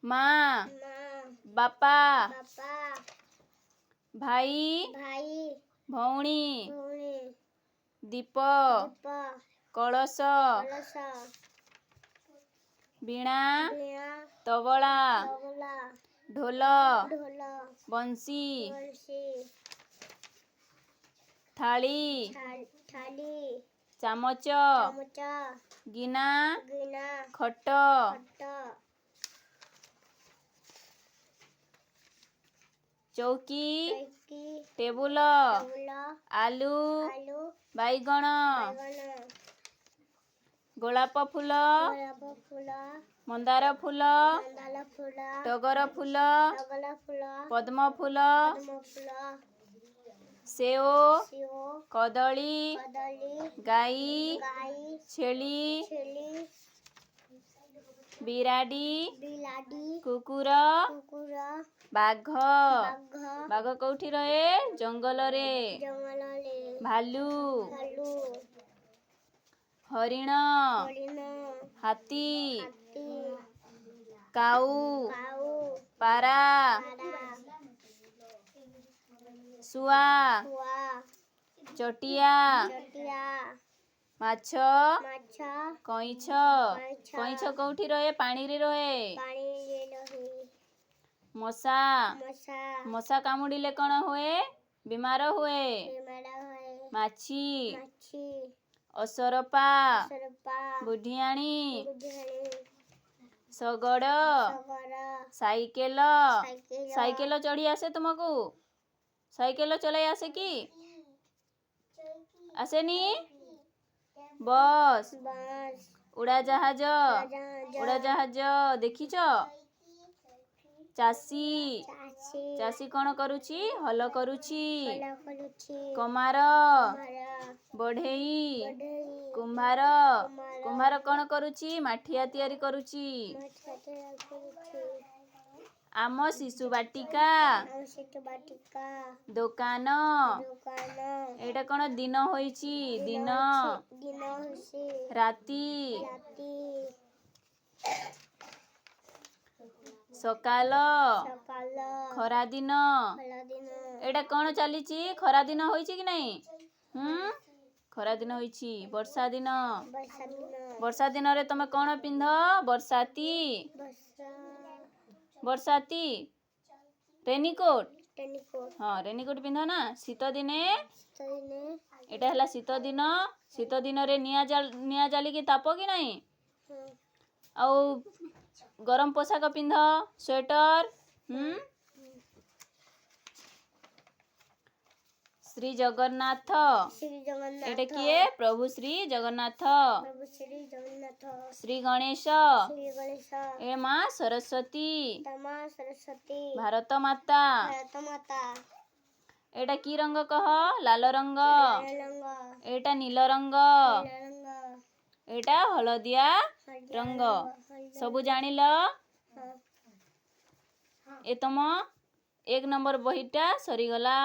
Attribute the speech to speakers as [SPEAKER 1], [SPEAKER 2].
[SPEAKER 1] माँ बापा भाई भौणी दीप कलश वीणा तबला ढोल बंसी थाली चामच गिना खट चौकी टेबुल आलू बैगण गोलाप फूल मंदार फूल टगर फूल पद्म फूल सेओ कदली गाई छेली बिराडी कुकुर बाघ कौठी रहे जंगल रे भालू हरिण हाथी काऊ पारा सुआ चटिया माछ कईछ कौठी रहे पानी रे रहे मशा कामुड़िले कौन हुए बीमार हुए माछी असरपा बुढ़ियाणी शगड़ साइकेल चढ़ी आसे तुमको साइकेल चलाई आसे कि आसेनी बस उड़ाजाहाज देखिछ चाषी कौन करुची हल करुची कमार बढ़ेई कुम्भार कौन करुची माठिया तैयारी करुची आम शिशु बाटिका दुकान एटा कौन दिन होईची दिन राती सकाल खरा दिन एटा कौन चलीची खरा दिन होईची कि नहीं खरा दिन होईची वर्षा दिन रे तमे कौन पिंध बरसाती रेनिकोट हाँ रेनिकोट पिंध ना शीत दिने एटा हला शीत दिन रे निया जाली की ताप कि नहीं आउ गरम पोशाक पिंध स्वेटर श्री जगन्नाथ एटा किए प्रभु श्री जगन्नाथ श्री गणेश ए माँ सरस्वती भारत माता एटा की रंग कह लाल रंग एटा नील रंग एटा हलदिया रंग सबू जानिल ए तम 1 नंबर बहीटा सरीगला।